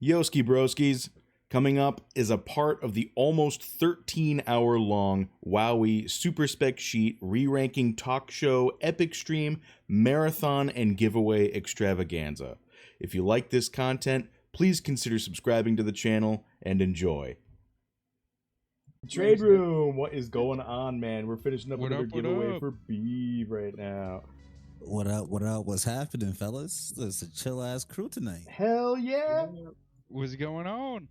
Yoski Broskis, coming up is a part of the almost 13-hour-long Wowee Super Spec Sheet re-ranking talk show epic stream marathon and giveaway extravaganza. If you like this content, please consider subscribing to the channel and enjoy. Trade Room, what is going on, man? We're finishing up another giveaway for Beeve right now. What up? What up? What's happening, fellas? It's a chill ass crew tonight. Hell yeah! What's going on?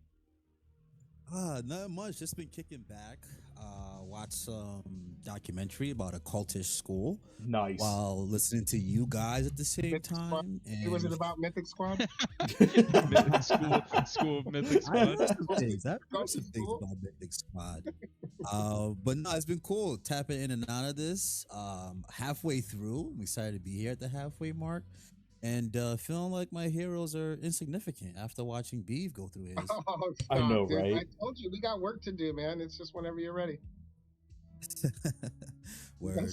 Not much. Just been kicking back. Watch some documentary about a cultish school. Nice. While listening to you guys at the same Mythic time. And was it about Mythic Squad? School of Mythic Squad. I've heard some things about Mythic Squad. But no, it's been cool tapping in and out of this. Halfway through, I'm excited to be here at the halfway mark. And feeling like my heroes are insignificant after watching Beeve go through his. Oh, I know, dude. right? I told you, we got work to do, man. It's just whenever you're ready. Word.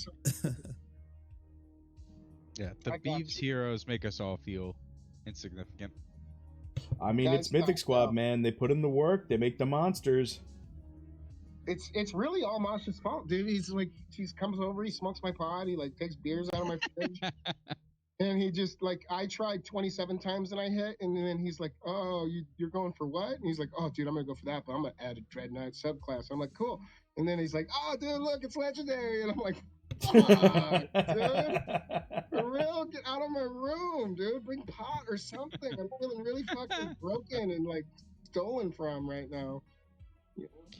Yeah, the Beeves heroes make us all feel insignificant. I mean, it's Mythic Squad, man. They put in the work. They make the monsters. It's really all Mosh's fault, dude. He's like, he comes over, he smokes my pot, he like takes beers out of my fridge. And he just like, I tried 27 times and I hit, and then he's like, "Oh, you're going for what?" And he's like, "Oh, dude, I'm gonna go for that, but I'm gonna add a Dread Knight subclass." I'm like, "Cool." And then he's like, "Oh, dude, look, it's legendary." And I'm like, "Fuck, dude, for real, get out of my room, dude. Bring pot or something. I'm feeling really fucking broken and like stolen from right now."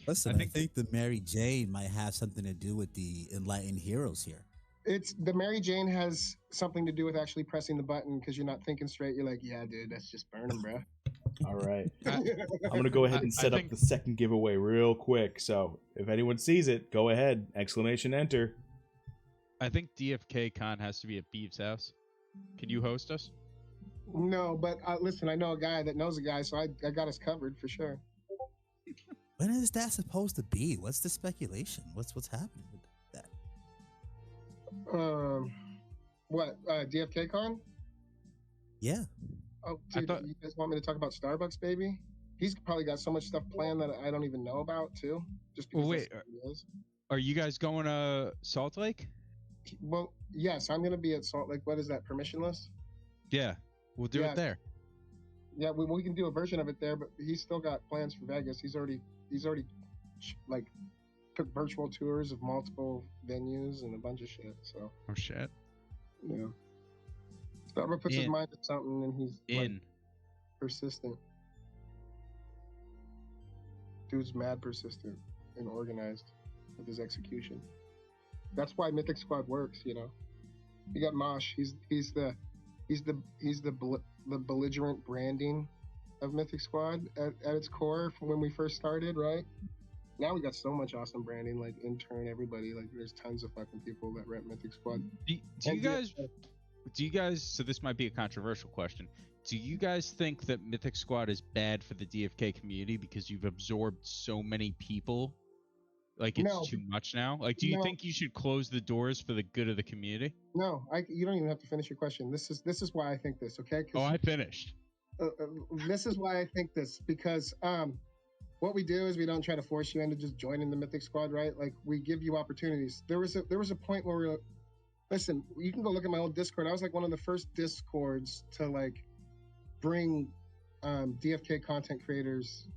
Listen, I think the Mary Jane might have something to do with the enlightened heroes here. It's the Mary Jane has something to do with actually pressing the button because you're not thinking straight. You're like, "Yeah, dude, that's just burn them, bro." All right. I'm going to go ahead and set up the second giveaway real quick. So if anyone sees it, go ahead. Exclamation enter. I think DFK Con has to be at Beeve's house. Can you host us? No, but listen, I know a guy that knows a guy, so I got us covered for sure. When is that supposed to be? What's the speculation? What's happening with that? What DFK Con? Yeah. Oh, dude, you guys want me to talk about Starbucks, baby? He's probably got so much stuff planned that I don't even know about too. Just because wait, are you guys going to Salt Lake? Well, yes, I'm gonna be at Salt Lake. What is that? Permissionless? Yeah, we'll do it there. Yeah, we can do a version of it there, but he's still got plans for Vegas. He's already like took virtual tours of multiple venues and a bunch of shit. So. Oh shit. Yeah. Starbucks puts his mind to something and he's like, persistent. Dude's mad persistent and organized with his execution. That's why Mythic Squad works, you know. You got Mosh. He's the belligerent branding of Mythic Squad at its core from when we first started, right? Now we got so much awesome branding, like intern, everybody. Like there's tons of fucking people that rep Mythic Squad. Do you guys? So this might be a controversial question. Do you guys think that Mythic Squad is bad for the DFK community because you've absorbed so many people? Like it's too much now. Like, do you think you should close the doors for the good of the community? No, you don't even have to finish your question. This is why I think this. Okay? Oh, I finished. This is why I think this because what we do is we don't try to force you into just joining the Mythic Squad, right? Like we give you opportunities. There was a point where we were, listen, you can go look at my old Discord. I was like one of the first Discords to like bring DFK content creators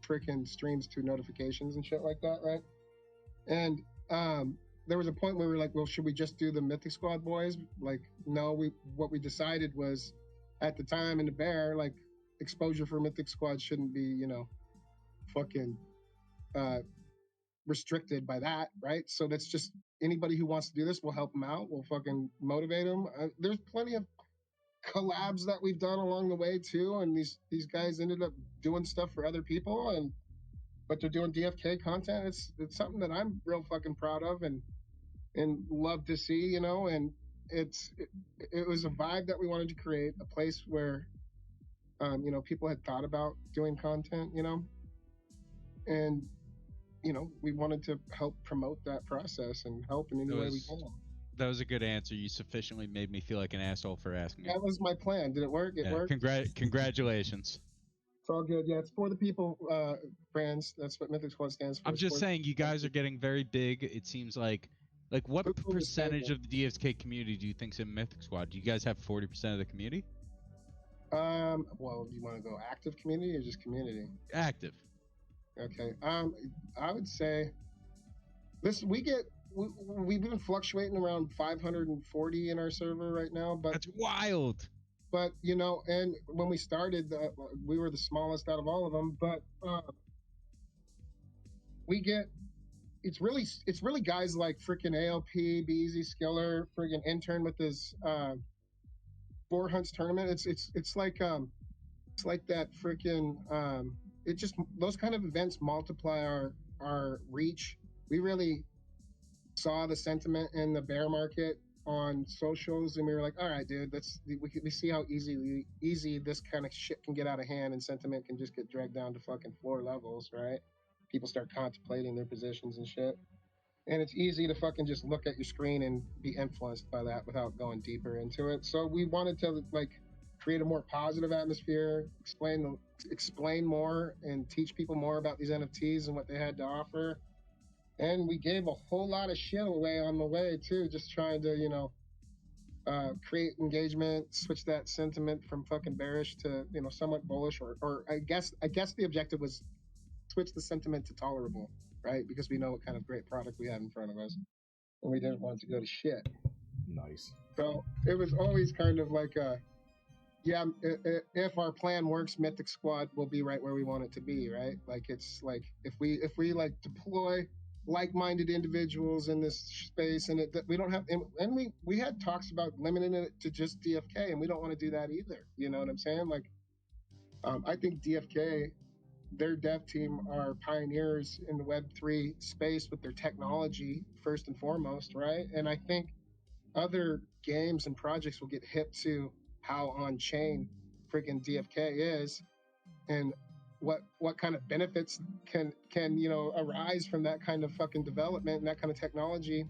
freaking streams to notifications and shit like that, right? And there was a point where we were like, well, should we just do the Mythic Squad boys? Like, no, what we decided was at the time in the bear, like exposure for Mythic Squad shouldn't be, you know, fucking restricted by that, right? So that's just anybody who wants to do this, we'll help them out. We'll fucking motivate them. There's plenty of collabs that we've done along the way too, and these guys ended up doing stuff for other people, but they're doing DFK content. It's something that I'm real fucking proud of and love to see, you know. And it was a vibe that we wanted to create, a place where you know, people had thought about doing content, you know. And, you know, we wanted to help promote that process and help in any way we can. That was a good answer. You sufficiently made me feel like an asshole for asking. That was my plan. Did it work? It worked. Congratulations. It's all good. Yeah, it's for the people, brands. That's what Mythic Squad stands for. I'm It's just for- saying, you guys are getting very big. It seems like what Who will percentage say of the DFK community do you think's in Mythic Squad? Do you guys have 40% of the community? Well, do you want to go active community or just community? Active. Okay. I would say this. We've been fluctuating around 540 in our server right now, That's wild. but you know, and when we started, we were the smallest out of all of them. But we get it's really guys like freaking ALP, Be Easy Skiller, freaking intern with his 4 hunts tournament. It's like that freaking it just those kind of events multiply our reach. We really saw the sentiment in the bear market on socials, and we were like, all right, dude, we see how easy this kind of shit can get out of hand, and sentiment can just get dragged down to fucking floor levels, right? People start contemplating their positions and shit, and it's easy to fucking just look at your screen and be influenced by that without going deeper into it. So we wanted to like create a more positive atmosphere, explain more, and teach people more about these NFTs and what they had to offer. And we gave a whole lot of shit away on the way too, just trying to, you know, create engagement, switch that sentiment from fucking bearish to, you know, somewhat bullish, or I guess the objective was switch the sentiment to tolerable, right? Because we know what kind of great product we have in front of us, and we didn't want it to go to shit. Nice. So it was always kind of like if our plan works, Mythic Squad will be right where we want it to be, right? Like it's like if we like deploy like-minded individuals in this space, and we don't have, and we had talks about limiting it to just DFK, and we don't want to do that either. You know what I'm saying? Like, I think DFK, their dev team, are pioneers in the Web3 space with their technology first and foremost, right? And I think other games and projects will get hip to how on-chain freaking DFK is, and what kind of benefits can you know arise from that kind of fucking development and that kind of technology.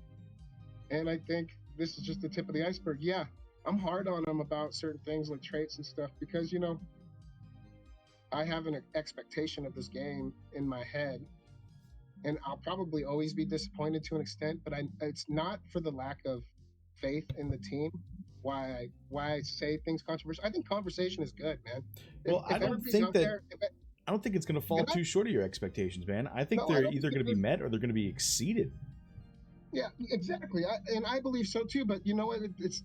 And I think this is just the tip of the iceberg. Yeah, I'm hard on them about certain things like traits and stuff, because you know I have an expectation of this game in my head, and I'll probably always be disappointed to an extent, but it's not for the lack of faith in the team why I say things controversial. I think conversation is good, man. Well, I don't think it's going to fall too short of your expectations, man. I think they're either going to be met or they're going to be exceeded. Yeah, exactly. I believe so too. But you know what? It's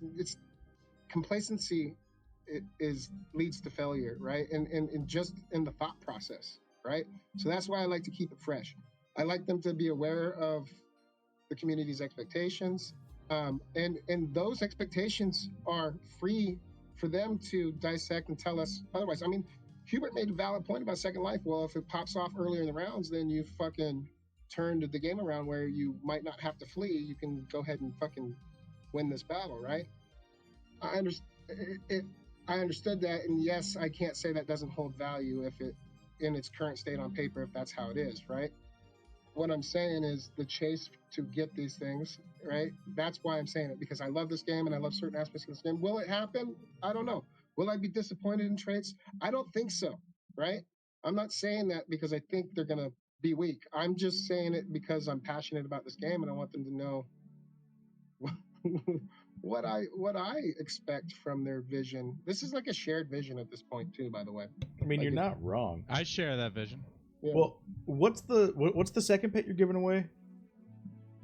complacency. It leads to failure, right? And just in the thought process, right? So that's why I like to keep it fresh. I like them to be aware of the community's expectations, and those expectations are free for them to dissect and tell us otherwise. I mean, Hubert made a valid point about Second Life. Well, if it pops off earlier in the rounds, then you fucking turned the game around where you might not have to flee. You can go ahead and fucking win this battle, right? I understood that, and yes, I can't say that doesn't hold value if it, in its current state on paper, if that's how it is, right? What I'm saying is the chase to get these things, right? That's why I'm saying it, because I love this game and I love certain aspects of this game. Will it happen? I don't know. Will I be disappointed in traits? I don't think so, right? I'm not saying that because I think they're going to be weak. I'm just saying it because I'm passionate about this game and I want them to know what I expect from their vision. This is like a shared vision at this point too, by the way. I mean, you're not wrong. I share that vision. Yeah. Well, what's the second pet you're giving away?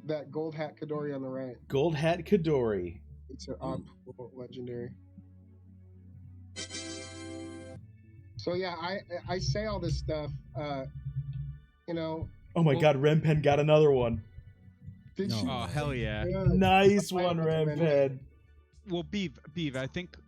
That gold hat Kadori on the right. Gold hat Kadori. It's an odd legendary. So yeah, I say all this stuff, you know. Oh my God, Rempen got another one. Did No. you? Oh, hell yeah. Nice one, Rempen. Well, Beav, I think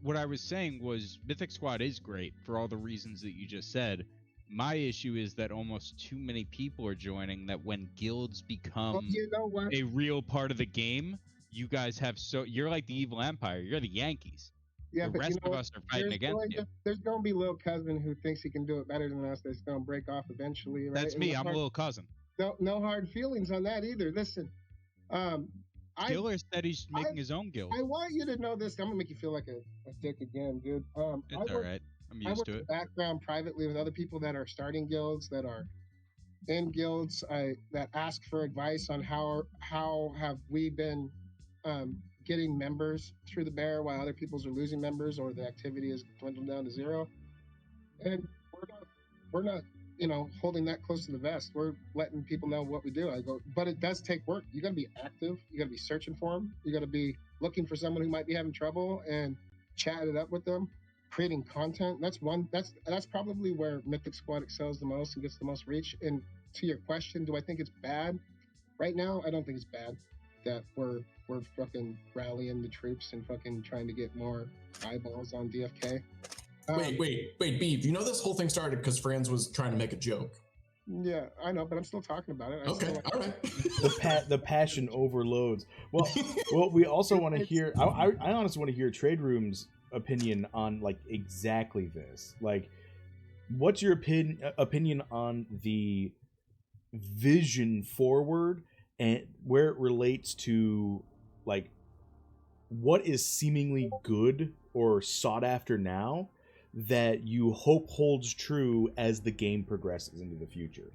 what I was saying was Mythic Squad is great for all the reasons that you just said. My issue is that almost too many people are joining, that when guilds become you know what? a real part of the game, you guys have you're like the evil empire. You're the Yankees. Yeah, The but rest you know of what? us are fighting against you. There's going to be little cousin who thinks he can do it better than us. That's going to break off eventually. Right? That's And me. no I'm a little cousin. No hard feelings on that either. Listen, Killer said he's making his own guild. I want you to know this. I'm gonna make you feel like a dick again, dude. It's all right. I'm I used work to in it. the background privately with other people that are starting guilds, that are in guilds, that ask for advice on how have we been getting members through the bear while other people's are losing members or the activity is dwindled down to zero. And we're not holding that close to the vest. We're letting people know what we do. I go, but it does take work. You got to be active. You got to be searching for them. You got to be looking for someone who might be having trouble and chat it up with them, creating content. That's probably where Mythic Squad excels the most and gets the most reach. And to your question, do I think it's bad? Right now, I don't think it's bad that we're fucking rallying the troops and fucking trying to get more eyeballs on DFK. Wait, Beef. You know this whole thing started because Franz was trying to make a joke. Yeah, I know, but I'm still talking about it. Okay, all right. The passion overloads. Well, we also want to hear. I honestly want to hear TradeR00m's opinion on like exactly this. Like, what's your opinion on the vision forward and where it relates to like what is seemingly good or sought after now that you hope holds true as the game progresses into the future?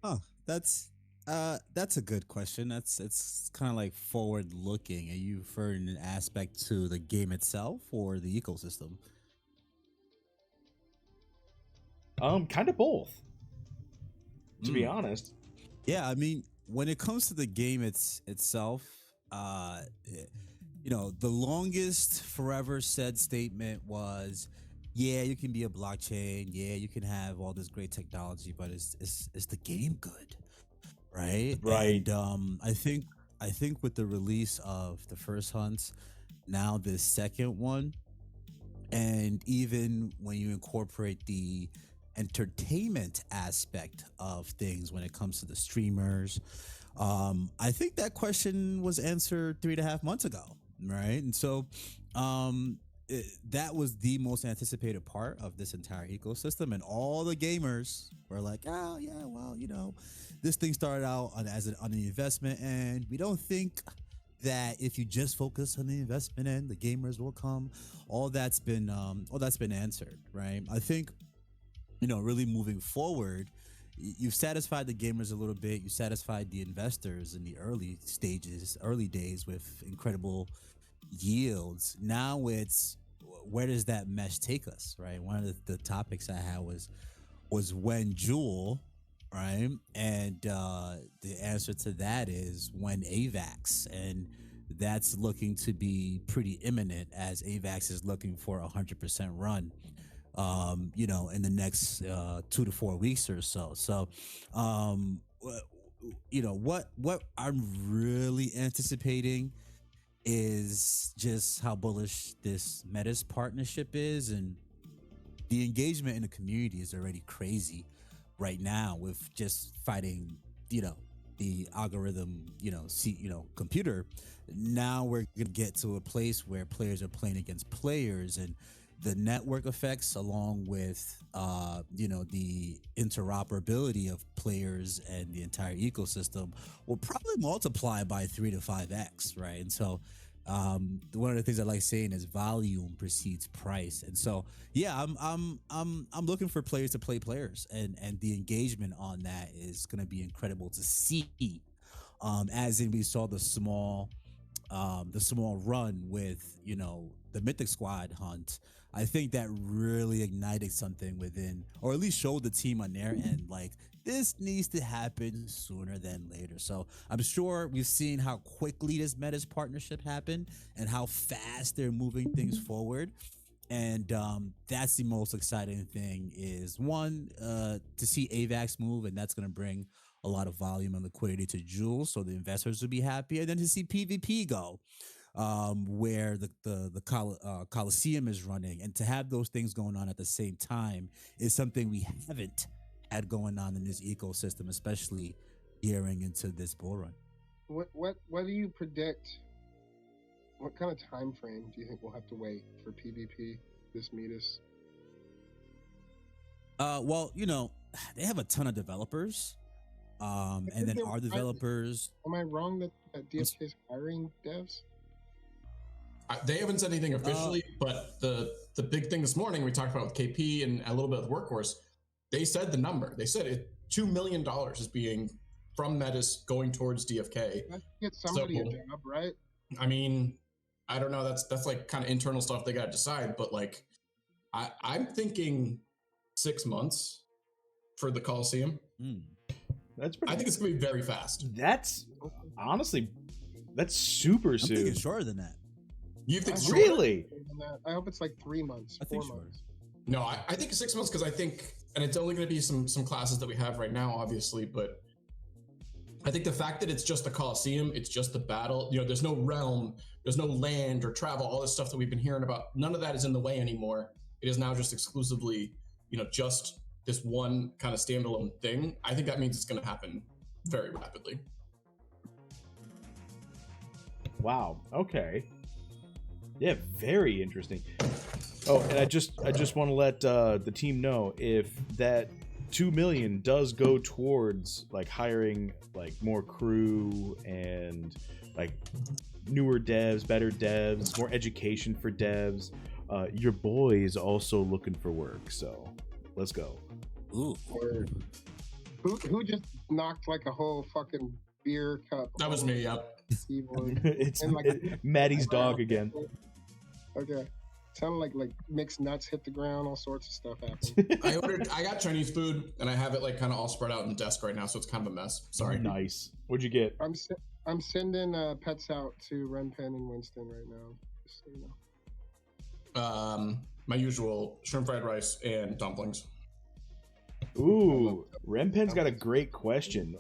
Oh, that's a good question. It's kind of like forward looking. Are you referring an aspect to the game itself or the ecosystem? Kind of both, to be honest. Yeah, I mean, when it comes to the game itself, the longest forever said statement was, yeah, you can be a blockchain, yeah, you can have all this great technology, but is the game good? Right? Right. And I think with the release of the first hunts, now the second one, and even when you incorporate the entertainment aspect of things when it comes to the streamers, I think that question was answered 3.5 months ago, right? And so that was the most anticipated part of this entire ecosystem, and all the gamers were like, oh yeah, well, this thing started out as an investment, and we don't think that if you just focus on the investment end, the gamers will come. All that's been answered, right? I think really moving forward, you've satisfied the gamers a little bit. You satisfied the investors in the early days with incredible yields. Now it's, where does that mesh take us, right? One of the topics I had was when Jewel, right? And the answer to that is when AVAX, and that's looking to be pretty imminent as AVAX is looking for 100% run. In the next 2 to 4 weeks or so. So, what I'm really anticipating is just how bullish this Metis partnership is, and the engagement in the community is already crazy right now with just fighting, the algorithm, computer. Now we're gonna get to a place where players are playing against players, and the network effects, along with the interoperability of players and the entire ecosystem, will probably multiply by 3 to 5x, right? And so one of the things I like saying is volume precedes price. And so yeah, I'm looking for players to play players, and the engagement on that is going to be incredible to see. As in, we saw the small run with the Mythic Squad hunt. I think that really ignited something within, or at least showed the team on their end, like, this needs to happen sooner than later. So I'm sure we've seen how quickly this Metis partnership happened and how fast they're moving things forward. And that's the most exciting thing, is one, to see AVAX move, and that's going to bring a lot of volume and liquidity to Jules, so the investors will be happy. And then to see PvP go, where the Coliseum is running, and to have those things going on at the same time is something we haven't had going on in this ecosystem, especially gearing into this bull run. What do you predict? What kind of time frame do you think we'll have to wait for PvP, this Metis? Well, they have a ton of developers, and then our developers. Am I wrong that DFK is hiring devs? They haven't said anything officially, but the big thing this morning we talked about with KP and a little bit with Workhorse, they said the number. They said $2 million is being from Metis going towards DFK. Let's get somebody a job, right? I mean, I don't know. That's like kind of internal stuff they got to decide. But like, I'm thinking 6 months for the Coliseum. That's pretty. I think it's gonna be very fast. That's honestly, that's super soon. I'm thinking shorter than that. You think really? I hope it's like 3 months, 4 months. No, I think 6 months because I think, and it's only going to be some classes that we have right now, obviously, but I think the fact that it's just the Coliseum, it's just the battle. You know, there's no realm, there's no land or travel, all this stuff that we've been hearing about. None of that is in the way anymore. It is now just exclusively, you know, just this one kind of standalone thing. I think that means it's going to happen very rapidly. Wow. Okay. Yeah, very interesting. Oh, and I just want to let the team know if that 2 million does go towards like hiring like more crew and like newer devs, better devs, more education for devs. Your boy is also looking for work, so let's go. Ooh. Who just knocked like a whole fucking beer cup? That was me. Yep. It's Maddie's dog again. Okay. Sounded like mixed nuts hit the ground, all sorts of stuff happened. I got Chinese food and I have it like kind of all spread out on the desk right now, so it's kind of a mess. Sorry. Nice. What'd you get? I'm sending pets out to Renpen and Winston right now, just so you know. My usual shrimp fried rice and dumplings. Ooh, Renpen's got a great question.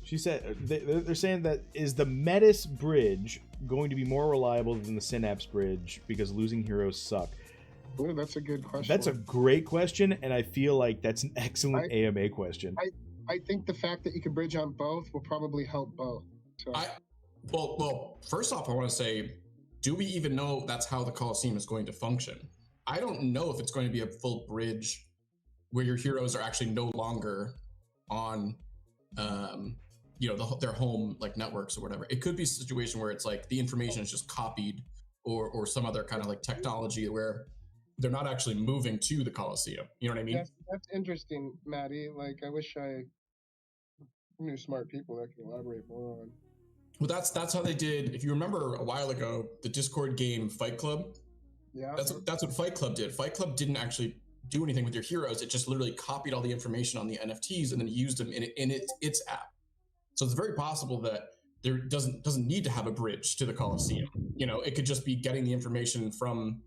She said they're saying that is the Metis bridge going to be more reliable than the Synapse bridge because losing heroes suck? Ooh, that's a good question. That's a great question, and I feel like that's an excellent AMA question. I think the fact that you can bridge on both will probably help both. So. Well, first off, I want to say, do we even know that's how the Coliseum is going to function? I don't know if it's going to be a full bridge where your heroes are actually no longer on their home like networks or whatever. It could be a situation where it's like the information is just copied or some other kind of like technology where they're not actually moving to the Coliseum. You know what I mean? That's interesting, Maddie. Like, I wish I knew smart people that could elaborate more on. Well, that's how they did. If you remember a while ago, the Discord game Fight Club. Yeah. That's what Fight Club did. Fight Club didn't actually do anything with your heroes. It just literally copied all the information on the NFTs and then used them in its app. So it's very possible that there doesn't need to have a bridge to the Coliseum. You know, it could just be getting the information from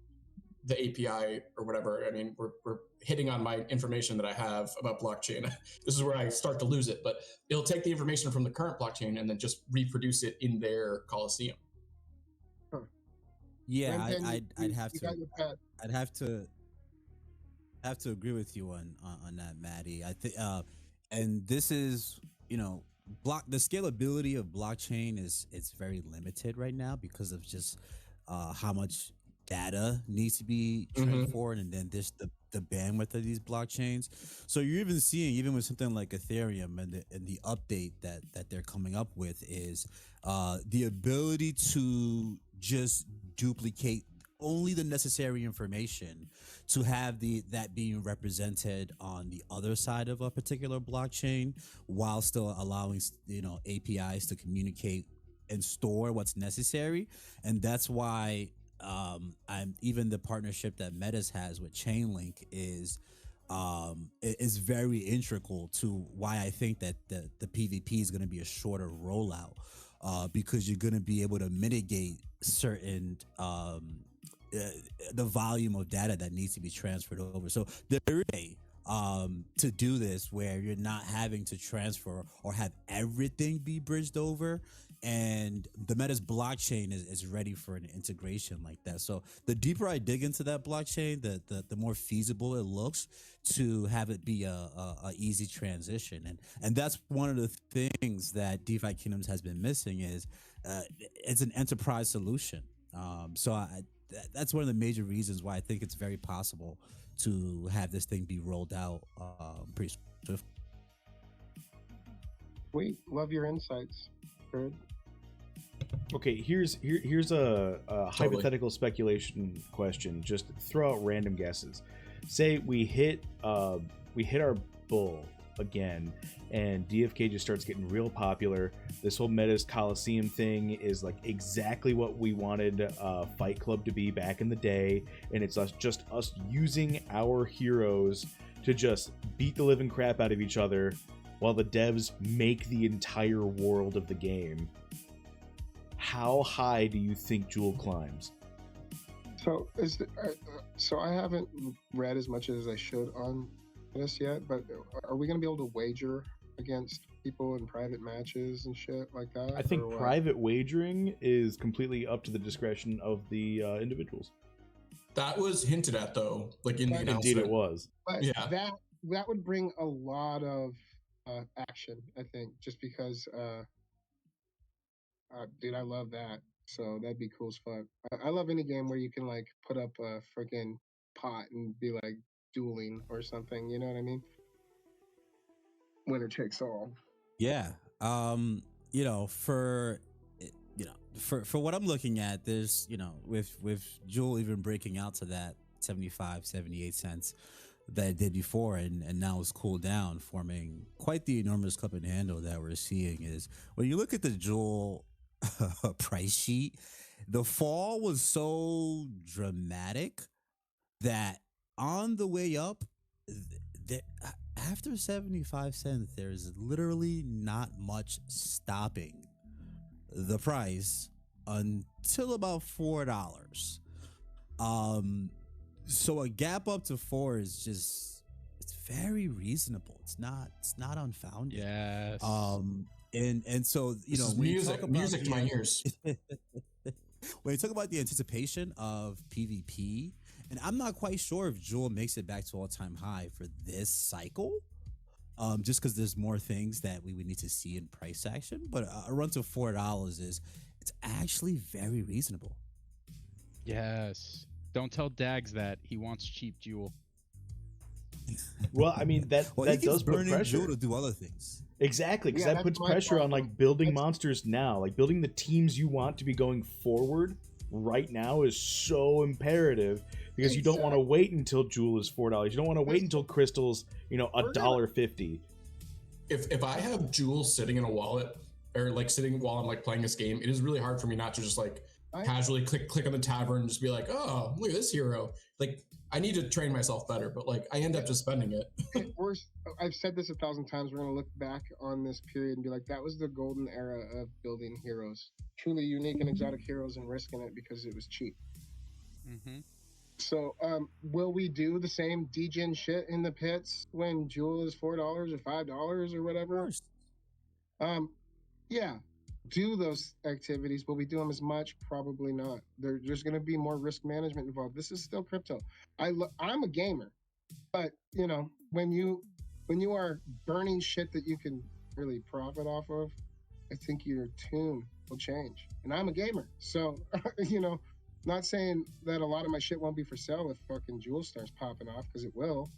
the API or whatever. I mean, we're hitting on my information that I have about blockchain. This is where I start to lose it, but it'll take the information from the current blockchain and then just reproduce it in their Coliseum. Huh. Yeah, I'd have to agree with you on that, Maddie. I think, and this is, you know, the scalability of blockchain it's very limited right now because of just how much data needs to be transferred, and then this the bandwidth of these blockchains. So you're even seeing, even with something like Ethereum and the update that they're coming up with is the ability to just duplicate only the necessary information to have that being represented on the other side of a particular blockchain while still allowing, you know, APIs to communicate and store what's necessary. And that's why even the partnership that Metis has with Chainlink is very integral to why I think that the PvP is going to be a shorter rollout, because you're going to be able to mitigate certain the volume of data that needs to be transferred over. So there is a to do this where you're not having to transfer or have everything be bridged over, and the Metis blockchain is ready for an integration like that. So the deeper I dig into that blockchain, the more feasible it looks to have it be a easy transition. And that's one of the things that DeFi Kingdoms has been missing is it's an enterprise solution. So that's one of the major reasons why I think it's very possible to have this thing be rolled out pretty swift. Sweet. Love your insights, Bird. Okay, here's a hypothetical speculation question. Just throw out random guesses. Say we hit our bull again, and DFK just starts getting real popular. This whole Metis Coliseum thing is like exactly what we wanted Fight Club to be back in the day, and it's just us using our heroes to just beat the living crap out of each other while the devs make the entire world of the game. How high do you think Jewel climbs? So so I haven't read as much as I should on this yet, but are we going to be able to wager against people in private matches and shit like that? I think private wagering is completely up to the discretion of the individuals. That was hinted at, though, like in the announcement. Indeed, it was. But Yeah. that would bring a lot of action, I think, just because, dude, I love that. So that'd be cool as fuck. I love any game where you can like put up a freaking pot and be like dueling or something. You know what I mean? Winner takes all. Yeah. You know, for what I'm looking at, there's, you know, with Jewel even breaking out to that 75, 78 cents that it did before, and now it's cooled down, forming quite the enormous cup and handle that we're seeing. Is when you look at the Jewel price sheet, the fall was so dramatic that on the way up, after 75 cents, there's literally not much stopping the price until about $4. So a gap up to 4 is just, it's very reasonable. It's not unfounded. Yes. And so, you know, This is when you music, talk about music to my ears. when you talk about the anticipation of PvP, and I'm not quite sure if Jewel makes it back to all-time high for this cycle, just because there's more things that we would need to see in price action. But a run to $4 it's actually very reasonable. Yes. Don't tell Dags that he wants cheap Jewel. Well, I mean that Well, that he does keeps put burning pressure. Jewel to do other things. Exactly, because Yeah, that that's puts my pressure on problem. like building That's- monsters now. Like building the teams you want to be going forward right now is so imperative because you don't want to wait until Jewel is $4. You don't want to wait until Crystal's, you know, $1.50. If I have Jewel sitting in a wallet or like sitting while I'm like playing this game, it is really hard for me not to just like casually click on the tavern and just be like, oh, look at this hero. Like I need to train myself better, but like I end up just spending it. I've said this 1,000 times. We're gonna look back on this period and be like, that was the golden era of building heroes, truly unique and exotic heroes, and risking it because it was cheap. Mm-hmm. So, will we do the same degen shit in the pits when Jewel is $4 or $5 or whatever? Of course. Yeah, do those activities. Will we do them as much? Probably not. There's going to be more risk management involved. This is still crypto. I'm a gamer, but you know, when you are burning shit that you can really profit off of, I think your tune will change. And I'm a gamer, so you know, not saying that a lot of my shit won't be for sale if fucking Jewel starts popping off, because it will.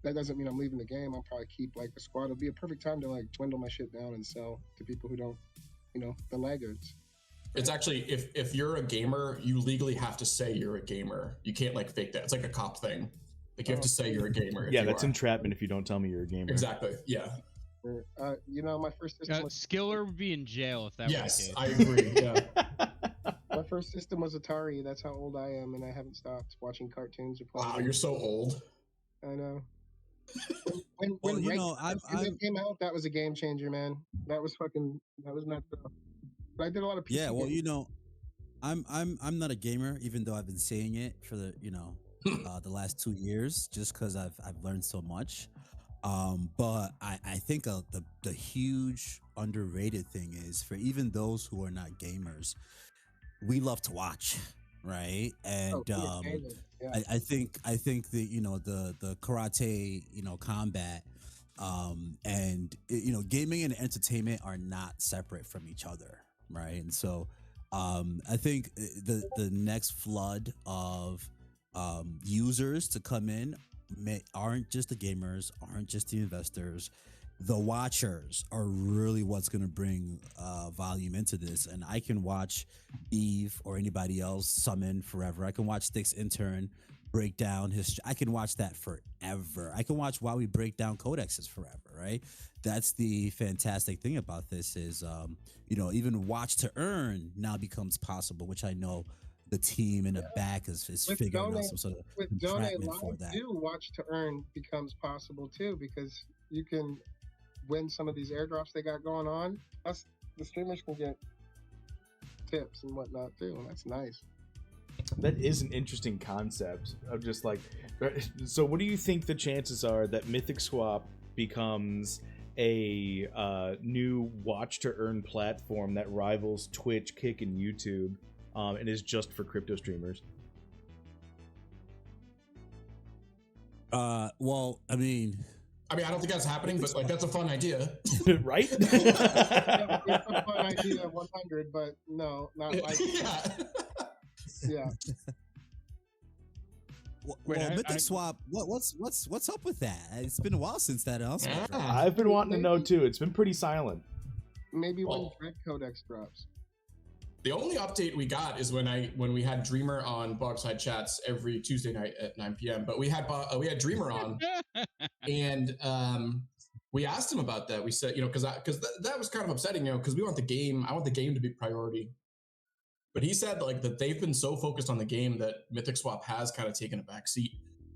That doesn't mean I'm leaving the game. I'll probably keep like the squad. It'll be a perfect time to like dwindle my shit down and sell to people who don't, you know, the laggards. It's actually if you're a gamer, you legally have to say you're a gamer. You can't like fake that. It's like a cop thing. Like you have to say you're a gamer. if Yeah, you that's are. entrapment if you don't tell me you're a gamer. Exactly. Yeah. You know, my first system was, Skiller would be in jail if that was Yes, the I case. agree. Yeah. my first system was Atari. That's how old I am, and I haven't stopped watching cartoons or playing. Wow, you're so old. I know. When Well, you Reg know, I'm came out, that was a game changer, man. That was nuts. But I did a lot of PC yeah. Well, games. you know, I'm not a gamer, even though I've been saying it for the the last 2 years, just because I've learned so much. But I think the huge underrated thing is for even those who are not gamers, we love to watch, right? And Yeah. I think the the karate combat and gaming and entertainment are not separate from each other, right? And so I think the next flood of users to come in aren't just the gamers, aren't just the investors. the watchers are really what's going to bring volume into this. And I can watch Eve or anybody else summon forever. I can watch Sticks Intern break down his. I can watch that forever. I can watch Wowee break down codexes forever, right? That's the fantastic thing about this is, even watch to earn now becomes possible, which I know the team in the back is figuring out some sort of with donate entrapment for live that. too, watch to earn becomes possible too, because you can win some of these airdrops they got going on. Us, the streamers, can get tips and whatnot too, and that's nice. That is an interesting concept of just like, so what do you think the chances are that Mythic Swap becomes a new watch to earn platform that rivals Twitch, Kick, and YouTube, and is just for crypto streamers? Well, I mean, I don't think that's happening, but like that's a fun idea, right? It's a fun idea, 100, but no, not like yeah. Well, Mythic Swap. What's up with that? It's been a while since that announcement. I've been wanting to know too. It's been pretty silent. Maybe when Dread Codex drops. The only update we got is when we had Dreamer on Bogside Chats every Tuesday night at 9 p.m. But we had Dreamer on, and we asked him about that. We said, because that was kind of upsetting, because we want the game. I want the game to be priority. But he said that they've been so focused on the game that Mythic Swap has kind of taken a back seat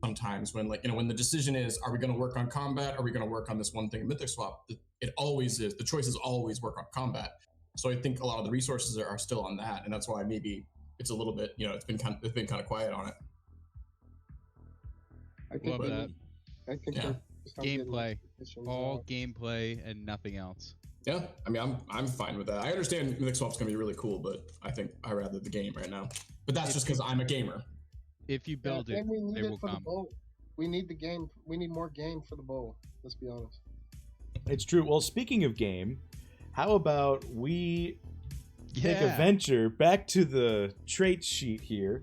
sometimes when when the decision is, are we going to work on combat? Are we going to work on this one thing in Mythic Swap? It always is. The choice is always work on combat. So I think a lot of the resources are still on that. And that's why maybe it's a little bit, it's been kind of quiet on it. I think Love that. I think Gameplay. All gameplay and nothing else. Yeah, I'm fine with that. I understand Mythic Swap's gonna be really cool, but I think I rather the game right now. But that's just because I'm a gamer. If you build it, they will come. We need the game. We need more game for the bowl. Let's be honest. It's true. Well, speaking of game, how about we take a venture back to the trait sheet here,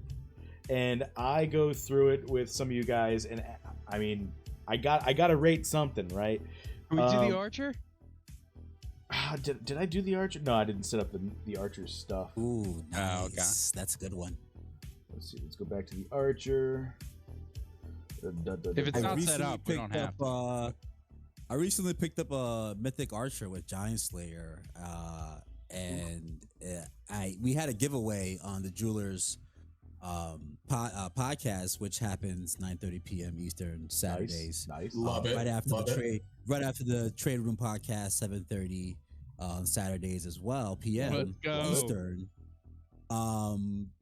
and I go through it with some of you guys, and I got to rate something, right? Can we do the archer? Did I do the archer? No, I didn't set up the archer stuff. Ooh, nice. Oh, okay. That's a good one. Let's see. Let's go back to the archer. If it's not set up, we don't have to. I recently picked up a Mythic Archer with Giant Slayer, and we had a giveaway on the Jewelers podcast, which happens 9:30 p.m. Eastern Saturdays. Nice. Love it. Right after the Trade Room podcast, 7:30 on Saturdays as well, p.m. Let's go. Eastern.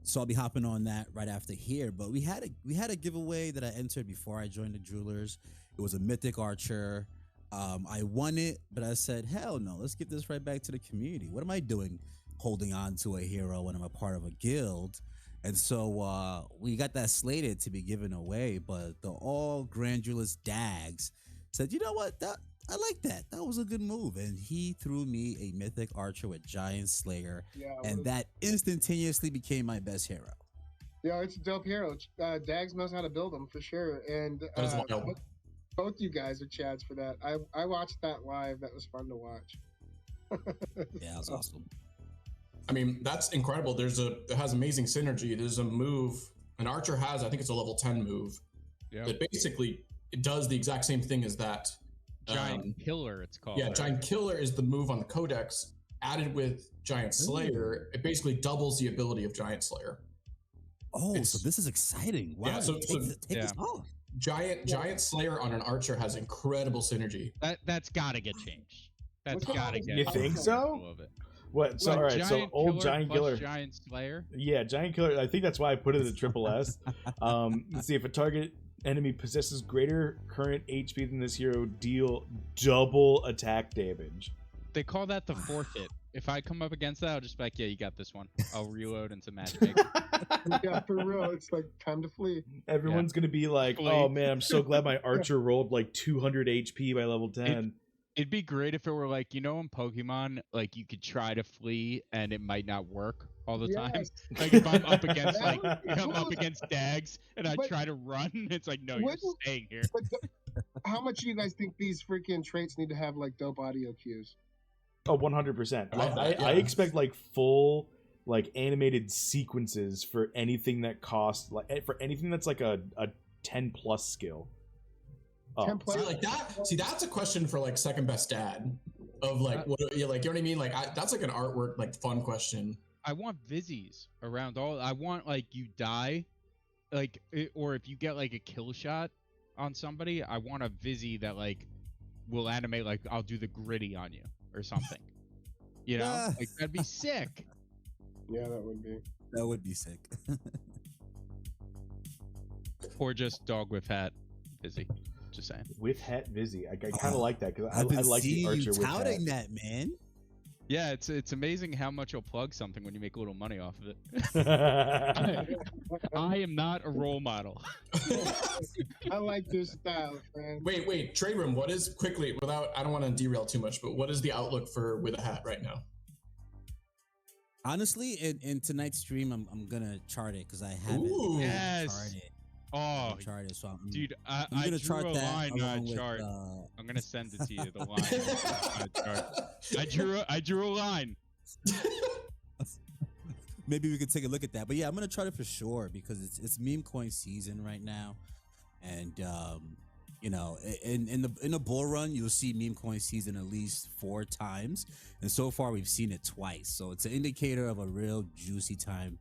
So I'll be hopping on that right after here. But we had a giveaway that I entered before I joined the Jewelers. It was a Mythic Archer. I won it, but I said, hell no, let's give this right back to the community. What am I doing holding on to a hero when I'm a part of a guild? And so we got that slated to be given away, but the all Grandulous Dags said, you know what, I like that. That was a good move. And he threw me a Mythic Archer with Giant Slayer, and that instantaneously became my best hero. Yeah, it's a dope hero. Dags knows how to build them for sure. And both you guys are chads for that. I watched that live. That was fun to watch. Yeah, it was awesome. That's incredible. It has amazing synergy. There's a move an archer has. I think it's a level 10 move. Yep. That basically it does the exact same thing as that. Giant Killer, it's called. Yeah, right? Giant Killer is the move on the Codex. Added with Giant Slayer, it basically doubles the ability of Giant Slayer. Oh, so this is exciting. Wow. Yeah, take this off. Giant Slayer on an archer has incredible synergy. That's gotta get changed. That's What's gotta that? get. You think so? Of it. What? So all right. So old Giant Killer. Giant Slayer. Yeah, Giant Killer. I think that's why I put it as a triple S. Let's see, if a target enemy possesses greater current HP than this hero, deal double attack damage. They call that the forfeit. If I come up against that, I'll just be like, yeah, you got this one. I'll reload into matchmaking. Yeah, for real. It's like time to flee. Everyone's gonna be like, Flee. "Oh man, I'm so glad my archer rolled like 200 HP by level 10." It'd be great if it were like, in Pokemon, like you could try to flee and it might not work all the time. Like if I'm up against if I'm up against Dags and I try to run, it's like, no, you're staying here. how much do you guys think these freaking traits need to have like dope audio cues? Oh, 100%. love that, I yeah. expect like full like animated sequences for anything that costs like for anything that's like a 10 plus skill. 10 plus? See, like that. See, that's a question for like second best dad. Of like, what? Yeah, like you know what I mean? Like, that's like an artwork, like fun question. I want Vizzies around all. I want like you die, like or if you get like a kill shot on somebody, I want a Vizzy that like will animate like I'll do the gritty on you or something. You know, like that'd be sick. Yeah, that would be. That would be sick. Or just dog with hat, Vizzy. Just saying. With hat Vizzy. I kind of like that because I I've been like the seeing archer you with hat. touting that, man. Yeah, it's amazing how much you'll plug something when you make a little money off of it. I am not a role model. I like this style, man. Wait, Trade Room, what is quickly without? I don't want to derail too much, but what is the outlook for with a hat right now? Honestly, in tonight's stream, I'm gonna chart it because I haven't Ooh. Yes. charted. Oh, Charted, so dude, I gonna drew chart a that line, not along a with, chart. I'm gonna send it to you. The line. I drew a line. maybe we could take a look at that. But yeah, I'm gonna chart it for sure because it's meme coin season right now, and you know, in the bull run, you'll see meme coin season at least 4 times, and so far we've seen it twice. So it's an indicator of a real juicy time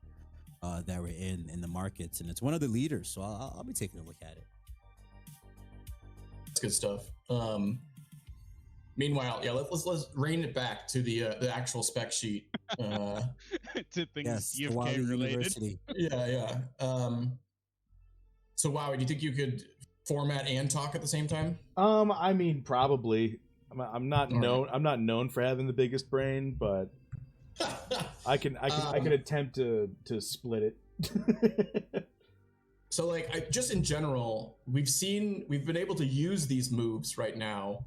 that we're in the markets, and it's one of the leaders. So I'll be taking a look at it. That's good stuff. Meanwhile, yeah, let's rein it back to the actual spec sheet. To things Yes, the DFK Wowee related. University. Yeah. So, Wowee, do you think you could format and talk at the same time? I mean, probably. I'm not All known. I'm not known for having the biggest brain, but I can attempt to split it. So, like, just in general, we've been able to use these moves right now.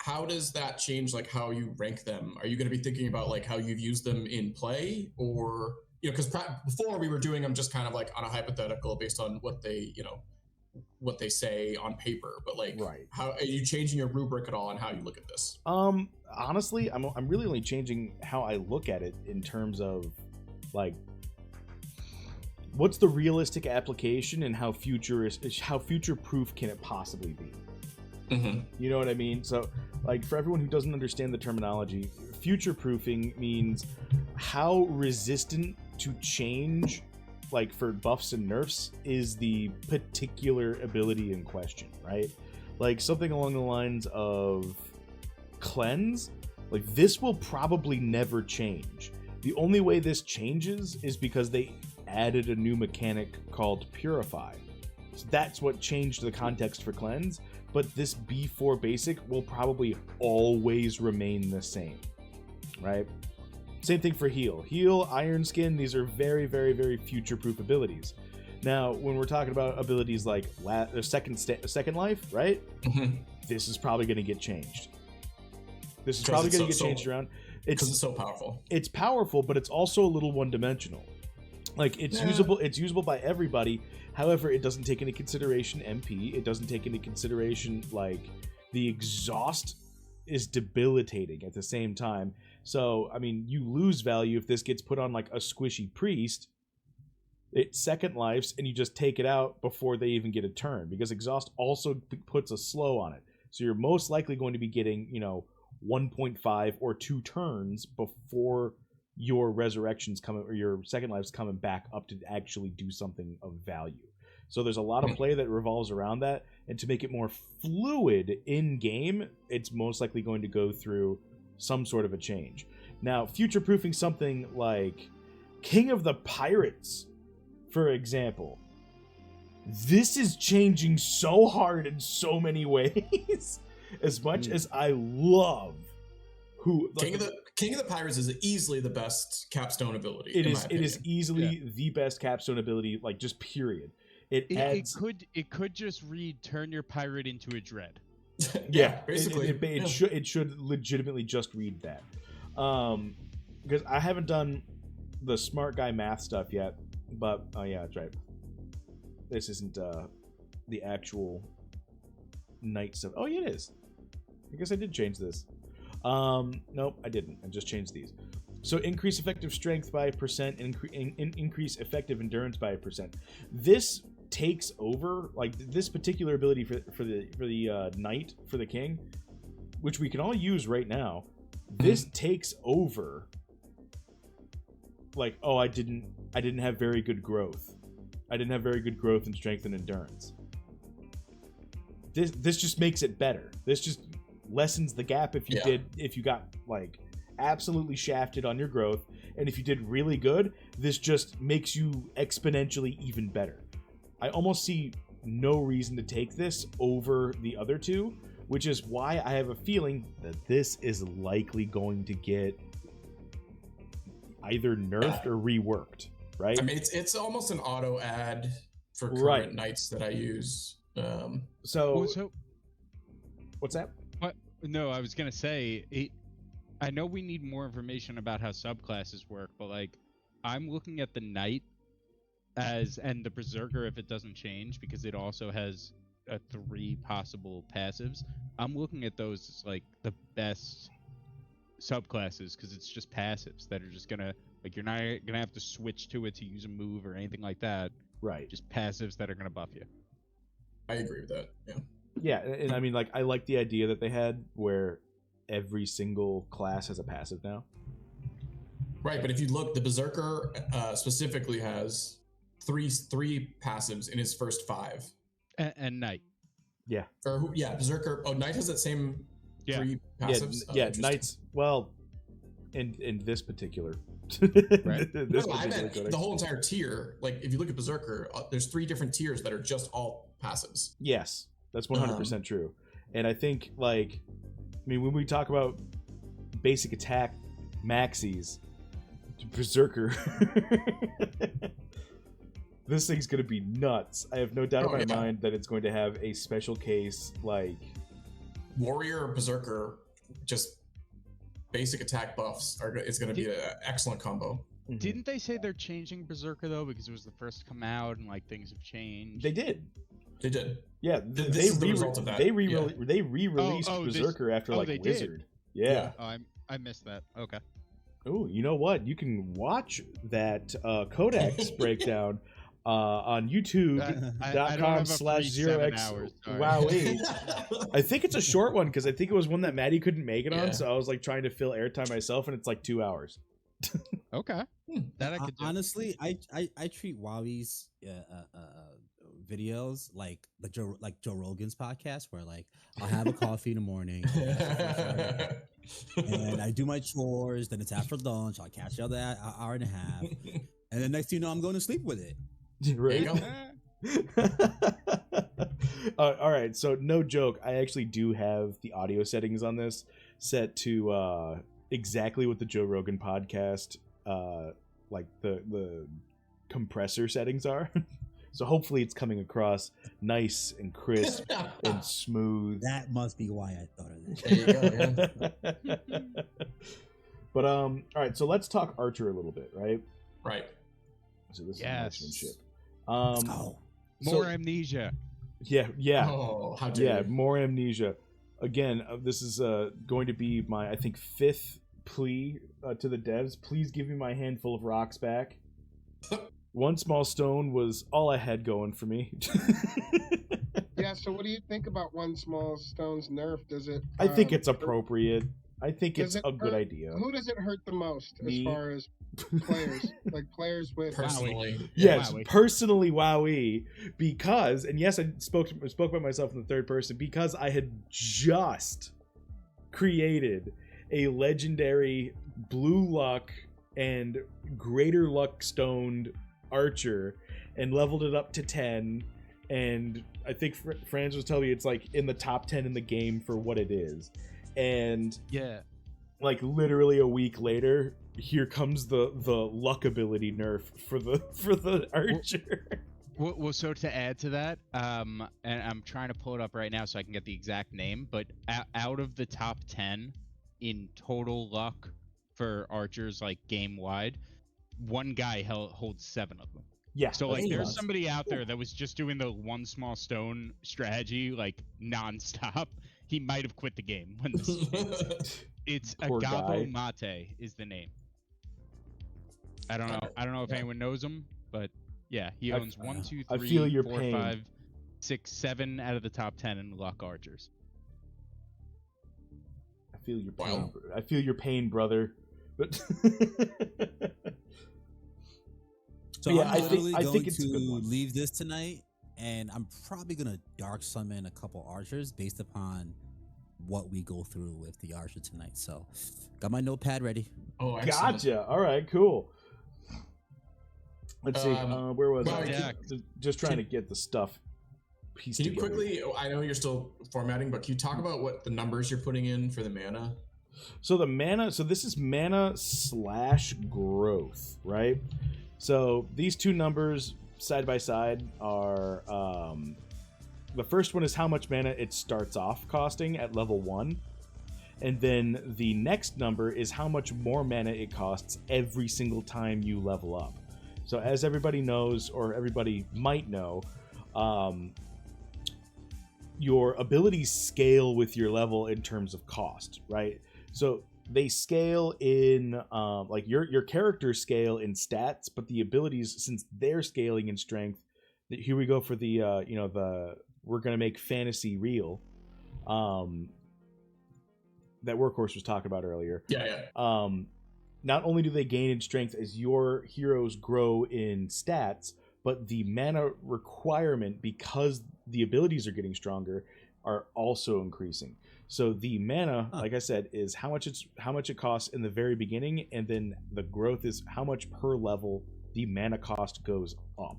How does that change, like, how you rank them? Are you going to be thinking about, like, how you've used them in play? Or, you know, because before we were doing them just kind of, like, on a hypothetical based on what they say on paper. But, like, Right. How are you changing your rubric at all on how you look at this? Honestly, I'm really only changing how I look at it in terms of, like, what's the realistic application and how future proof can it possibly be? Mm-hmm. You know what I mean? So, like, for everyone who doesn't understand the terminology, future proofing means how resistant to change, like for buffs and nerfs, is the particular ability in question, right? Like something along the lines of cleanse, like this will probably never change. The only way this changes is because they added a new mechanic called purify. So that's what changed the context for cleanse, but this B4 basic will probably always remain the same, right? Same thing for heal. Heal, Iron Skin, these are very, very, very future-proof abilities. Now, when we're talking about abilities like second life, right? Mm-hmm. This is probably going to get changed. This is probably going to get changed around. Because it's so powerful. It's powerful, but it's also a little one-dimensional. Like, it's usable. It's usable by everybody. However, it doesn't take into consideration MP. It doesn't take into consideration, like, the exhaust is debilitating at the same time. So, I mean, you lose value if this gets put on, like, a squishy priest. It second lives, and you just take it out before they even get a turn, because exhaust also puts a slow on it. So you're most likely going to be getting, 1.5 or 2 turns before your resurrections coming, or your second lives coming back up to actually do something of value. So there's a lot of play that revolves around that, and to make it more fluid in game, it's most likely going to go through some sort of a change. Now, future-proofing something like King of the Pirates, for example, this is changing so hard in so many ways. As much as I love King of the Pirates is easily the best capstone ability. It is easily the best capstone ability, like, just period. It could just read turn your pirate into a dread. Yeah, basically. It should legitimately just read that. Because I haven't done the smart guy math stuff yet, but oh yeah, that's right. This isn't the actual knight stuff. Oh, yeah, it is. I guess I did change this. Nope, I didn't. I just changed these. So increase effective strength by 1%, increase effective endurance by 1%. This takes over, like this particular ability for the knight, for the king, which we can all use right now. This takes over. Like, oh, I didn't have very good growth. I didn't have very good growth in strength and endurance. This just makes it better. This just lessens the gap if you got like absolutely shafted on your growth, and if you did really good, this just makes you exponentially even better. I almost see no reason to take this over the other two, which is why I have a feeling that this is likely going to get either nerfed or reworked, right? I mean, it's almost an auto add for current knights that I use. So what's that? What? No, I was gonna say I know we need more information about how subclasses work, but like I'm looking at the knight and the berserker if it doesn't change, because it also has 3 possible passives. I'm looking at those as like the best subclasses because it's just passives that are just gonna, like, you're not gonna have to switch to it to use a move or anything like that. Right. Just passives that are gonna buff you. I agree with that. Yeah. Yeah, and I mean, like, I like the idea that they had where every single class has a passive now. Right, but if you look, the berserker specifically has three passives in his first 5. And knight. Yeah. Or berserker. Oh, knight has that same 3 passives. Knights. Well, in this particular. Right. I meant the whole entire tier. Like, if you look at berserker, there's 3 different tiers that are just all passives. Yes, that's 100% true. And I think, like, I mean, when we talk about basic attack maxis, berserker. This thing's gonna be nuts. I have no doubt in my mind that it's going to have a special case, like warrior or berserker, just basic attack buffs it's gonna be an excellent combo. Didn't they say they're changing berserker though, because it was the first to come out and like things have changed? They did. Yeah, this is the result of that. They re-released berserker after like Wizard. Did. Yeah. Oh, I missed that. Okay. Oh, you know what? You can watch that Codex breakdown on youtube.com/0x Wowee. I think it's a short one because I think it was one that Maddie couldn't make it on, so I was like trying to fill airtime myself, and it's like 2 hours. Okay. That I could do. Honestly, I treat Wowee's videos like Joe Rogan's podcast, where like I'll have a coffee in the morning and I do my chores, then it's after lunch, I'll catch you that hour and a half, and then next thing you know, I'm going to sleep with it. Right. All right, so no joke, I actually do have the audio settings on this set to exactly what the Joe Rogan podcast like the compressor settings are. So hopefully it's coming across nice and crisp and smooth. That must be why I thought of this. There you go, yeah. But all right, so let's talk Archer a little bit, right? Right. So this is marksmanship. Let's go. More amnesia. Yeah. Oh, how dare you. More amnesia. Again, this is going to be my, I think, 5th plea to the devs. Please give me my handful of rocks back. One small stone was all I had going for me. Yeah, so what do you think about one small stone's nerf? Does it? I think it's appropriate. I think it's a good idea. Who does it hurt the most as far as players? Like players with personally. Yes, Wowee. personally Wowee, because, and yes, I spoke about myself in the third person, because I had just created a legendary blue luck and greater luck stoned archer and leveled it up to 10, and I think Franz was telling me it's like in the top 10 in the game for what it is. And yeah, like literally a week later, here comes the luck ability nerf for the archer. Well, so to add to that, and I'm trying to pull it up right now so I can get the exact name, but out of the top 10 in total luck for archers, like game wide, one guy holds 7 of them. Yeah. So that's like, the there's odds. somebody out there that was just doing the one small stone strategy like nonstop. He might have quit the game when this hits. It's Poor guy. Agavo Mate is the name. I don't know. I don't know if anyone knows him, but yeah, he I- owns 1, 2, I 3, feel your 4, pain. 5, 6, 7 out of the top 10 in luck archers. I feel your pain. Wow. I feel your pain, brother. But So Yeah, I'm I think- literally I going think it's a to good one. leave this tonight, and I'm probably gonna dark summon a couple archers based upon what we go through with the archer tonight. So, got my notepad ready. Oh, excellent. gotcha. All right, cool. Let's see. Where was well, I? yeah. Just trying to get the stuff pieced Can you together. quickly? I know you're still formatting, but can you talk about what the numbers you're putting in for the mana? So the mana, so this is mana / growth, right? So these two numbers side by side are the first one is how much mana it starts off costing at level 1. And then the next number is how much more mana it costs every single time you level up. So as everybody knows, or everybody might know, your abilities scale with your level in terms of cost, right? So they scale in like your characters scale in stats, but the abilities, since they're scaling in strength, here we go for the the we're gonna make fantasy real. That Workhorse was talking about earlier. Yeah. Not only do they gain in strength as your heroes grow in stats, but the mana requirement, because the abilities are getting stronger, are also increasing. So the mana, like I said, is how much it costs in the very beginning, and then the growth is how much per level the mana cost goes up.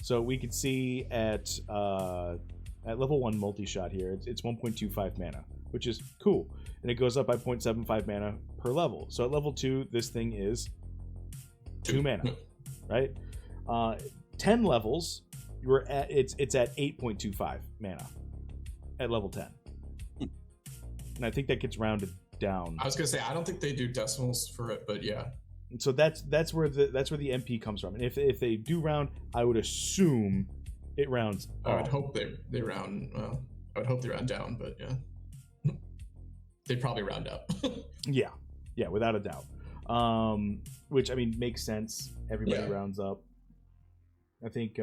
So we can see at level 1 multi-shot here, it's 1.25 mana, which is cool. And it goes up by 0.75 mana per level. So at level 2, this thing is 2 mana, right? 10 levels, it's at 8.25 mana at level 10. And I think that gets rounded down. I was gonna say I don't think they do decimals for it, but yeah. So that's where the MP comes from. And if they do round, I would assume it rounds I would up. hope they round. Well, I would hope they round down, but yeah, they probably round up. Yeah, without a doubt. Which I mean makes sense. Everybody Yeah. rounds up. I think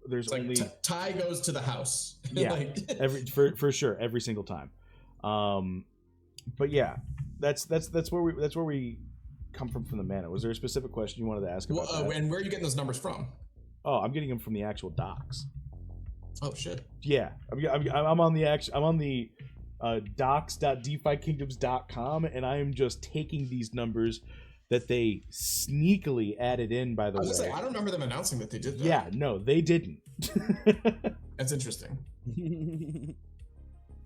there's It's like only tie goes to the house. Yeah. Like, for sure every single time. But yeah, that's where we come from the mana. Was there a specific question you wanted to ask about that? and where are you getting those numbers from? Oh, I'm getting them from the actual docs. Oh shit. Yeah, I'm on the docs.defykingdoms.com, and I am just taking these numbers that they sneakily added in, by the I was way. gonna say I don't remember them announcing that they did that. Yeah, no, they didn't. That's interesting.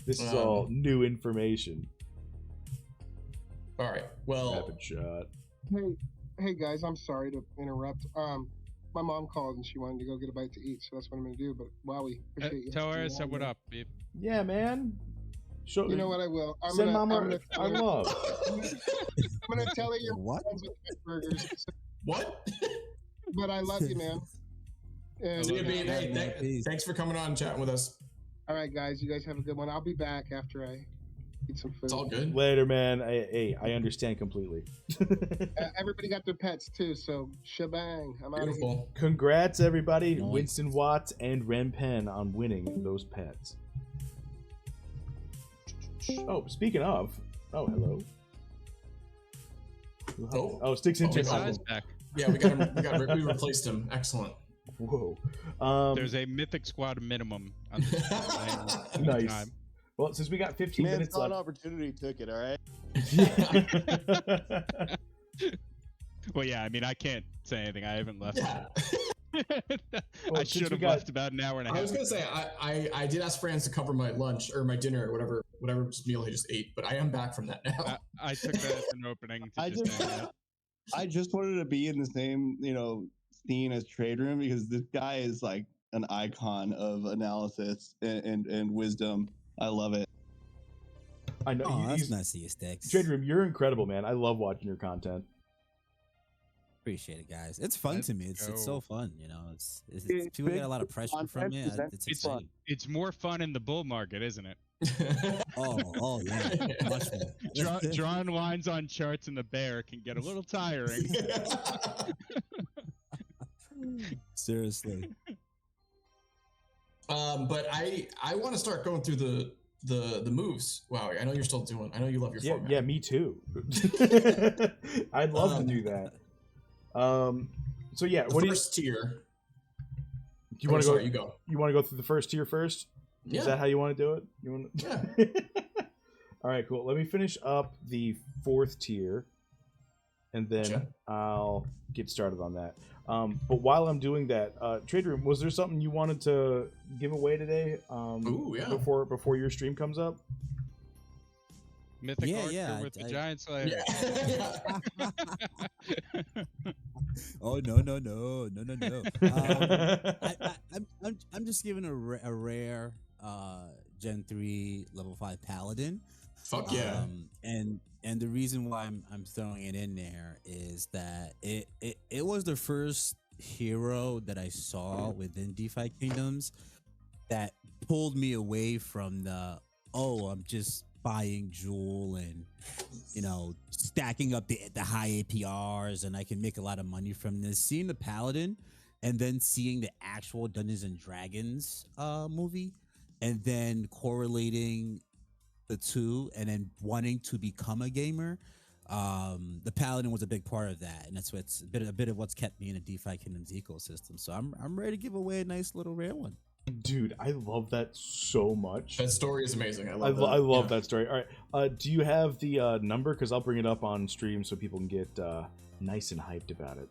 This is all new information. All right. Well, Rapid shot. Hey guys, I'm sorry to interrupt. My mom called and she wanted to go get a bite to eat, so that's what I'm gonna do. But Wowee, appreciate you. Tell her I said what up. Babe. Yeah, man. Show, You know what? I will. Send Mama tell our her, love. I'm gonna tell her you're What? friends with burgers, what? but I love you, man. And, See you, babe. Yeah, Hey, man, peace. thanks for coming on and chatting with us. all right, guys, you guys have a good one. I'll be back after I eat some food. It's all good. Later, man. I understand completely. Everybody got their pets too, so shebang. I'm out of here. Beautiful. Congrats, everybody. Nice. Winston Watts and Ren Penn on winning those pets. Oh, speaking of. Oh, hello. Oh. Sticks into Oh, Size back. Yeah, we replaced him. Excellent. Whoa. There's a Mythic Squad minimum on this plan. Nice. Time. Well, since we got 15 Man minutes saw an left. opportunity, took it. All right. Well, yeah, I mean, I can't say anything. I haven't left. Yeah. I Well, since should we have got- left about an hour and a half. I was gonna say I did ask Franz to cover my lunch or my dinner or whatever meal he just ate, but I am back from that now. I took that as an opening to I just just- hang out. I just wanted to be in the same, scene as TradeR00m because this guy is like an icon of analysis and wisdom. I love it. I know. Oh, that's he's, nice of you, Sticks. TradeR00m, you're incredible, man. I love watching your content. Appreciate it, guys. It's fun Let's to me. It's so go. fun. You know, it's It's people big get a lot of pressure from content, it. present It's It's insane. it's more fun in the bull market, isn't it? Oh yeah, much more. Drawing lines on charts in the bear can get a little tiring. Seriously. But I want to start going through the moves. Wow, I know you're still doing. I know you love your format. Yeah, me too. I'd love to do that. So yeah, The what do you first tier. you want to go? Sorry, you go. You want to go through the first tier first? Yeah. Is that how you want to do it? You want? Yeah. All right, cool. Let me finish up the 4th tier, and then Gotcha. I'll get started on that. But while I'm doing that, TradeR00m, was there something you wanted to give away today? Ooh, yeah. Before your stream comes up? Mythic Yeah, Archer yeah, with the I- Giant Slayer. Yeah. Oh no. I'm just giving a rare Gen 3 level 5 Paladin. Fuck yeah. And the reason why I'm throwing it in there is that it was the first hero that I saw within DeFi Kingdoms that pulled me away from I'm just buying Jewel and stacking up the high APRs and I can make a lot of money from this. Seeing the Paladin and then seeing the actual Dungeons and Dragons movie and then correlating the two and then wanting to become a gamer, the Paladin was a big part of that, and that's what's a bit of what's kept me in the DeFi Kingdoms ecosystem. So I'm ready to give away a nice little rare one. Dude, I love that so much. That story is amazing. I I love that. love Yeah. that story. All right, do you have the number? Because I'll bring it up on stream so people can get nice and hyped about it.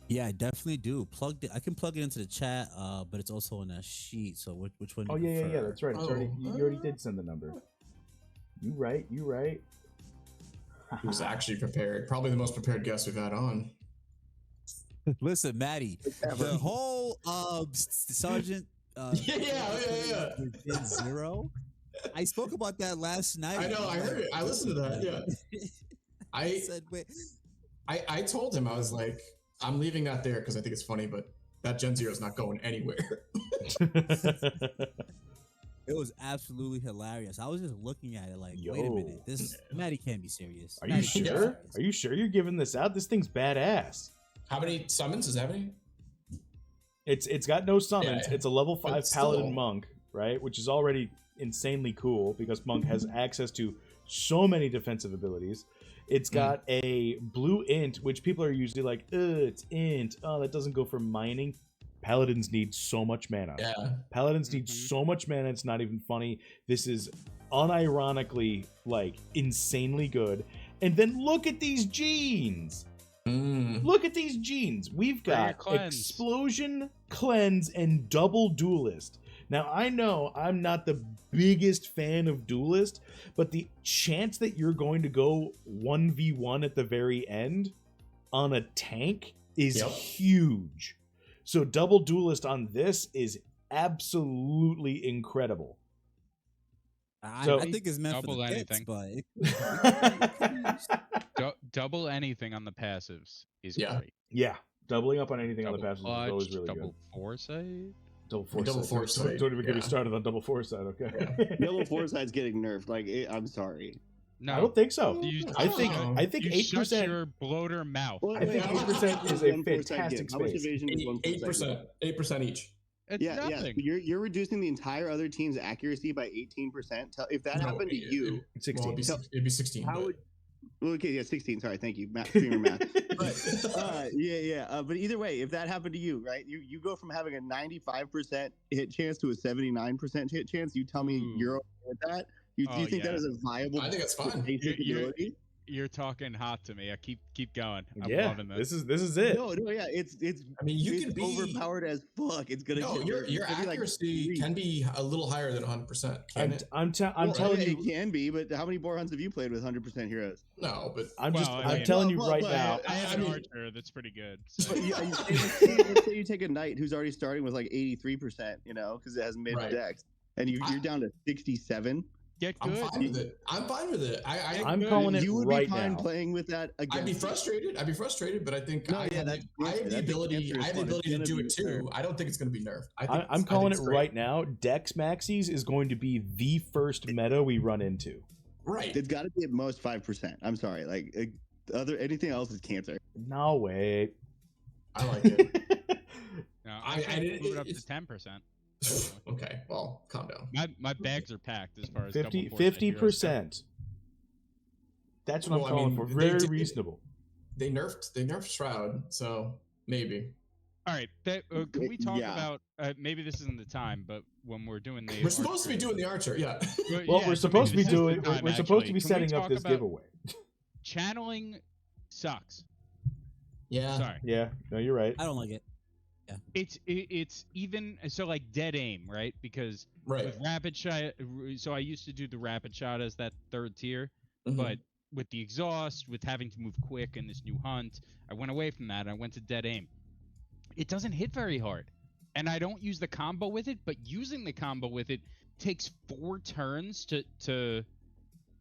Yeah, I definitely do. I can plug it into the chat, but it's also on a sheet. So which one? Oh do you yeah, prefer? that's right. It's already, you already did send the number. You right. He was actually prepared. Probably the most prepared guest we've had on. Listen, Maddie, the whole Sergeant Yeah. Gen 0. I spoke about that last night. I know. I heard it. I listened to that. Yeah. I said, wait. I told him, I was like, I'm leaving that there because I think it's funny, but that Gen Zero is not going anywhere. It was absolutely hilarious. I was just looking at it like, wait a Yo. minute, this Maddie can't be serious. Are you Maddie can't be sure? serious. Are you sure you're giving this out? This thing's badass. How many summons does it have? Any? It's got no summons. Yeah, It's a level but 5 still. paladin monk, right? Which is already insanely cool because monk has access to so many defensive abilities. It's got a blue int, which people are usually like, it's int. Oh, that doesn't go for mining. Paladins need so much mana. Yeah. Paladins need so much mana, it's not even funny. This is unironically, like, insanely good. And then look at these genes! Look at these genes. We've got cleanse. Explosion, Cleanse, and Double Duelist. Now, I know I'm not the biggest fan of Duelist, but the chance that you're going to go 1v1 at the very end on a tank is huge. So Double Duelist on this is absolutely incredible. I think it's meant Double for the anything. bits, but Double anything on the passives is Yeah. great. Yeah, doubling up on anything on the Double passes is always really double good. foresight. Double foresight. Double foresight, Don't even get me yeah. started on double foresight, okay? Double Foresight's getting nerfed. Like, I'm sorry. No, I don't think so. You- I think Oh. I think you 8%. shut your bloater mouth. Well, I think how much 8% does is a one Foresight fantastic give? How much space. evasion does one Foresight give? 8% each. It's Yeah, nothing. yeah. You're reducing the entire other team's accuracy by 18%. If that No, happened to you, It's Well, 16. it'd be 16. how but- would? Well, okay, yeah, 16. Sorry, thank you, math, streamer math. But but either way, if that happened to you, right? You go from having a 95% hit chance to a 79% hit chance. You tell me you're okay with that? Do Oh, you think that yeah. is a viable I think it's fine. basic You're- ability? You're talking hot to me. I keep going. I'm Yeah, loving this. this is it. No, yeah, it's. I mean, you it's can be overpowered as fuck. It's gonna. No, get your it's gonna be like accuracy three. can be a little higher than 100%. Can it? I'm Well, telling it you, can be, but how many boar hunts have you played with 100% heroes? No, but I'm mean- telling you Well, right well, now. I have I an mean- archer that's pretty good. So. But let's say you take a knight who's already starting with like 83%, because it has mid Right. dex, and you're down to 67. Get I'm good. fine with it. I'm fine with it. I'm calling it You would right be fine now. playing with that again. I'd be frustrated. But I think No, I yeah, have that's the answer. That's the ability. answer. I It's have the fun. ability It's to do gonna it be too. nerfed. I don't think it's going to be nerfed. I'm calling it right now. Dex Maxis is going to be the first meta we run into. Right. It's got to be at most 5%. I'm sorry. Like anything else is cancer. No way. I like it. No, I I did- move it up to it's- 10%. Okay. Well, calm down. My bags are packed as far as 50%. That's what Well, I'm I calling mean, for. they Very did- reasonable. They nerfed Shroud, so maybe. All right, can we talk Yeah. about? Maybe this isn't the time, but when we're doing the, We're supposed to be doing the Archer, yeah. Well, we're supposed to be doing. Time, We're supposed to be actually. Can we setting up talk this about giveaway. channeling sucks. Yeah. Sorry, Yeah. No, you're right. I don't like it. it's even so like dead aim, right? Because Right. with rapid shot, so I used to do the rapid shot as that third tier, Mhm. but with the exhaust, with having to move quick in this new hunt, I went away from that. I went to dead aim. It doesn't hit very hard, and I don't use the combo with it. But using the combo with it takes 4 turns to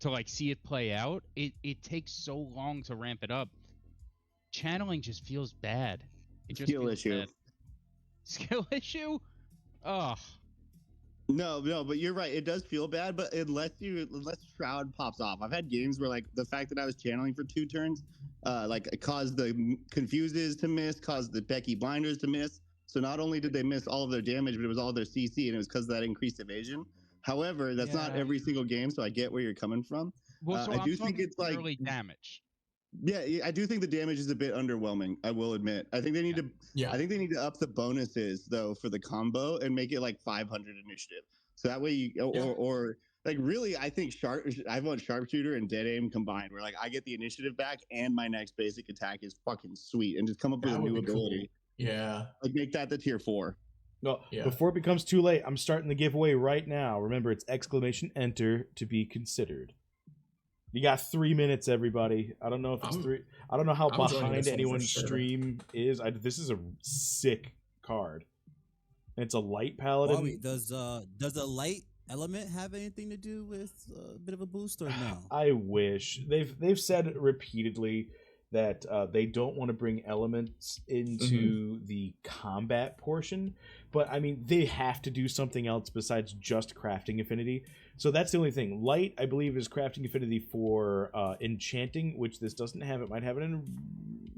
like see it play out. It takes so long to ramp it up. Channeling just feels bad. It just Skill feels issue. bad. Skill issue? Oh, No, but you're right. It does feel bad, but unless Shroud pops off, I've had games where like the fact that I was channeling for 2 turns, like it caused the Confuses to miss, caused the Becky Blinders to miss. So not only did they miss all of their damage, but it was all their CC, and it was because of that increased evasion. However, that's not Yeah. every single game, so I get where you're coming from. well, so I I'm do think talking it's like early damage. Yeah, I do think the damage is a bit underwhelming. I will admit. I think they need to. Yeah. I think they need to up the bonuses though for the combo and make it like 500 initiative. So that way you or like really, I think I want sharpshooter and dead aim combined, where like I get the initiative back and my next basic attack is fucking sweet, and just come up with That a would new be cool. ability. Yeah. Like make that the tier 4. No, Yeah. before it becomes too late, I'm starting the giveaway right now. Remember, it's !enter to be considered. You got 3 minutes, everybody. I don't know if it's I'm- 3. I don't know how I'm joining behind this one for anyone's sure. stream is. This is a sick card. And it's a light paladin. Wowee, does the light element have anything to do with a bit of a boost or no? I wish they've said repeatedly that they don't want to bring elements into the combat portion, but I mean they have to do something else besides just crafting affinity. So that's the only thing. Light, I believe, is crafting affinity for enchanting, which this doesn't have. It might have it in.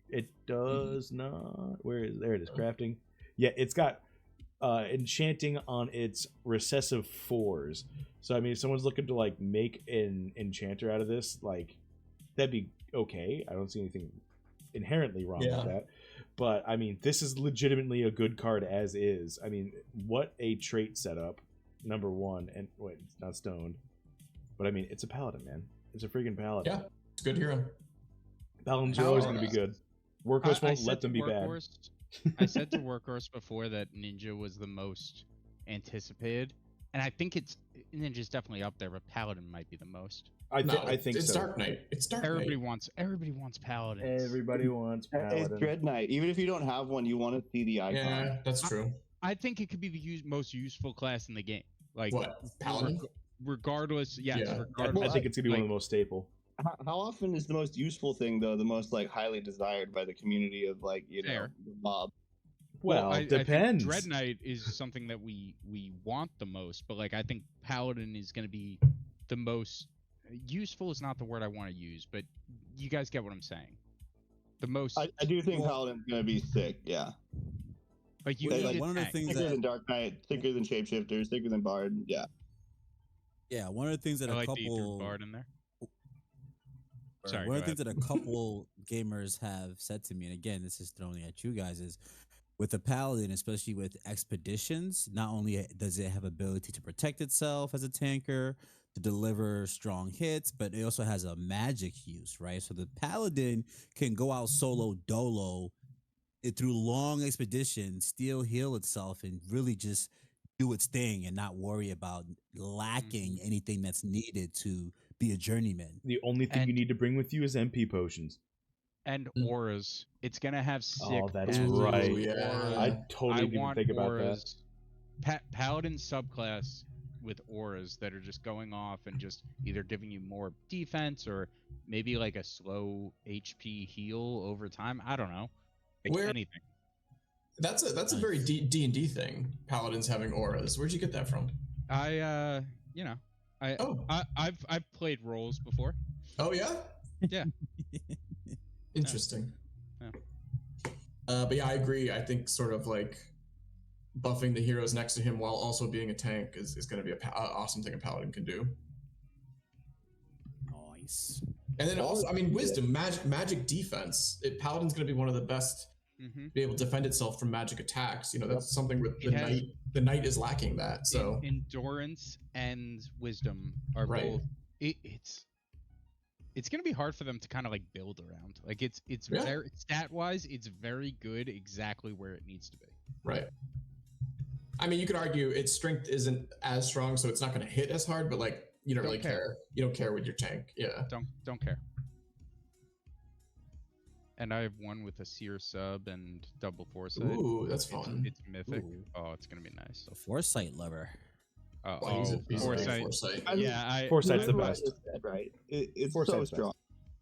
It does not. Where is there? It is crafting. Yeah, it's got enchanting on its recessive 4s. So I mean, if someone's looking to like make an enchanter out of this, like that'd be okay. I don't see anything inherently wrong with that. But I mean, this is legitimately a good card as is. I mean, what a trait setup, number 1. And wait, it's not stoned, but I mean, it's a paladin, man. It's a freaking paladin. Yeah. It's a good hero. Paladins are always going to be good. Workhorse won't said let them to be bad. I said to Workhorse before that Ninja was the most anticipated, and I think Ninja's definitely up there, but Paladin might be the most. I think it's so. Dark Knight. It's Dark Everybody Knight. wants Paladins. Everybody wants It's paladin. Dread Knight. Even if you don't have one, you want to see the icon. Yeah, that's true. I think it could be the most useful class in the game. Like What? Paladin? regardless, yes. Yeah. Regardless, I think it's going to be one of the most staple. How often is the most useful thing though the most like highly desired by the community of like Fair. the mob? Well, I think depends. Dread Knight is something that we want the most, but like I think Paladin is going to be the most useful. Is not the word I want to use, but you guys get what I'm saying. The most. I do think Paladin's gonna be sick. Yeah, like you Like, need one of the tank. things sicker that than Dark Knight, sicker than Shapeshifter, sicker than Bard. Yeah. yeah, one of the things that I a like that you threw couple Bard in there. Or Sorry, one go of the things that a couple gamers have said to me, and again, this is thrown at you guys, is with the Paladin, especially with expeditions, not only does it have ability to protect itself as a tanker, to deliver strong hits, but it also has a magic use, right? So the Paladin can go out solo dolo through long expeditions, still heal itself, and really just do its thing and not worry about lacking anything that's needed to be a journeyman. The only thing you And- need to bring with you is MP potions. And Mm. auras. It's gonna have sick. Oh, that's passive right. yeah. auras. I totally didn't even think about that. Paladin subclass with auras that are just going off and just either giving you more defense or maybe like a slow HP heal over time. I don't know. Like Where- anything. That's a very D&D thing. Paladins having auras. Where'd you get that from? I've played roles before. Oh yeah. Yeah. Interesting. Yeah. But yeah, I agree. I think sort of like buffing the heroes next to him while also being a tank is going to be an awesome thing a paladin can do. Nice. And then also, I mean, wisdom, magic defense. Paladin's going to be one of the best Mm-hmm. be able to defend itself from magic attacks. You know, that's something with the It has- knight. The knight is lacking that. So Endurance and wisdom are Right. both. It's gonna be hard for them to kind of like build around. Like it's Yeah. very stat wise, it's very good exactly where it needs to be. right. I mean, you could argue its strength isn't as strong, so it's not going to hit as hard. But like, you don't Don't really care. care. You don't care with your tank. Yeah. Don't care. And I have one with a seer sub and double foresight. Ooh, that's fun. It's mythic. Ooh. Oh, it's gonna be nice. The foresight lover. Well, he's a big foresight. foresight. Yeah, Foresight's the Remember what I best. just said, right? It's Foresight's so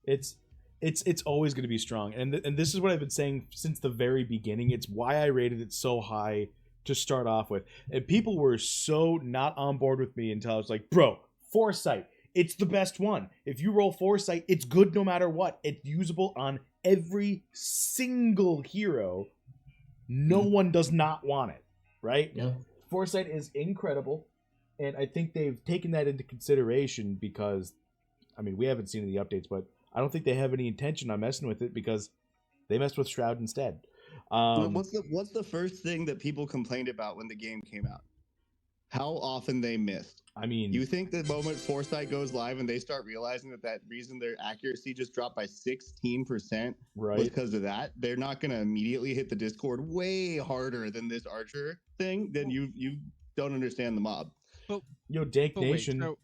best. strong. It's always going to be strong, and this is what I've been saying since the very beginning. It's why I rated it so high to start off with. And people were so not on board with me until I was like, bro, foresight, it's the best one. If you roll foresight, it's good no matter what. It's usable on every single hero. No one does not want it, right? Yeah. Foresight is incredible, and I think they've taken that into consideration because, I mean, we haven't seen the updates, but I don't think they have any intention on messing with it because they messed with Shroud instead. What's the first thing that people complained about when the game came out? How often they missed. I mean, You think the moment Foresight goes live and they start realizing that reason their accuracy just dropped by 16% was right? because of that, they're not going to immediately hit the Discord way harder than this Archer thing? Then you don't understand the mob. Yo, Dank But wait, Nation. so,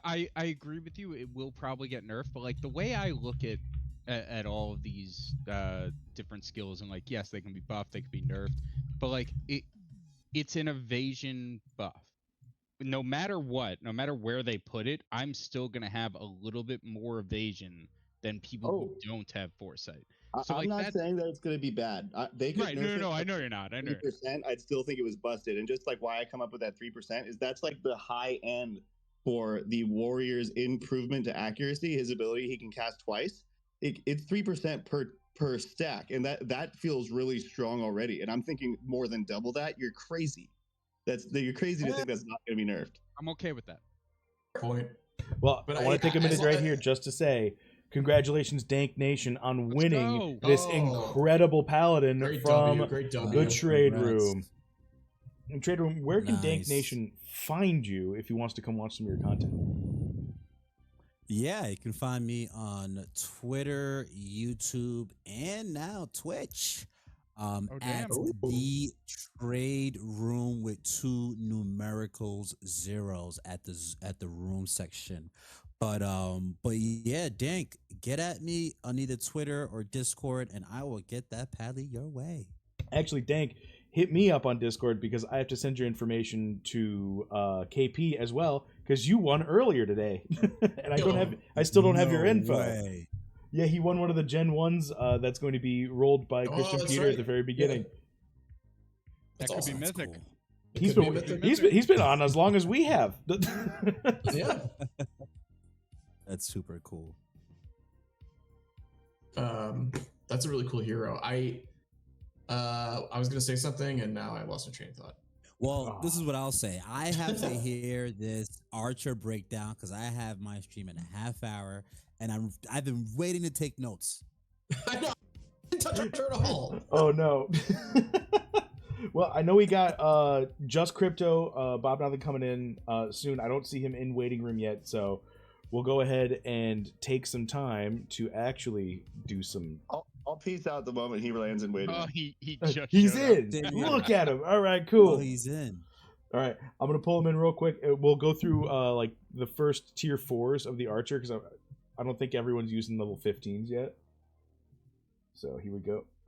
I agree with you. It will probably get nerfed, but like the way I look at all of these different skills, and like yes, they can be buffed, they can be nerfed, but like it's an evasion buff. No matter what, no matter where they put it, I'm still gonna have a little bit more evasion than people who don't have foresight. So, I'm like, not that's- saying that it's going to be bad. They could Right? nerf No. it I know you're not. I know. 3%. I'd still think it was busted. And just like why I come up with that 3% is that's like the high end for the warrior's improvement to accuracy. His ability, he can cast twice. It's 3% per stack, and that feels really strong already. And I'm thinking more than double that. You're crazy. You're crazy to think that's not going to be nerfed. I'm okay with that. Point. Well, But I want to take a minute as right long- here just to say congratulations, Dank Nation, on Let's winning go. this Oh. incredible paladin Great from W. Great the W. Trade Congrats. Room. And Trade Room, where can Dank Nice. Nation find you if he wants to come watch some of your content? Yeah, you can find me on Twitter, YouTube, and now Twitch. At damn. the Trade Room with 2 numericals zeros at the room section. But yeah, Dank, get at me on either Twitter or Discord, and I will get that paddy your way. Actually, Dank, hit me up on Discord because I have to send your information to KP as well because you won earlier today, and I still don't have your No info. way. Yeah, he won one of the Gen 1s that's going to be rolled by Christian that's Peter right. at the very beginning. Yeah. That That's could awesome. be mythic. Cool. It He's could be been, mythic. he's been on as long as we have. Yeah. That's super cool. That's a really cool hero. I was gonna say something and now I lost my train of thought. Well, this is what I'll say. I have to hear this Archer breakdown because I have my stream in a half hour, and I've been waiting to take notes. I know. I didn't touch Archer at all. Oh no. Well, I know we got Just Crypto, Bob Nothing coming in soon. I don't see him in waiting room yet, so we'll go ahead and take some time to actually do some. I'll peace out the moment he lands in waiting. Oh, he just He's showed up. in. Yeah. Look at him. All right, cool. Oh, he's in. All right, I'm gonna pull him in real quick. We'll go through like the first tier 4s of the Archer because I don't think everyone's using level 15s yet. So here we go.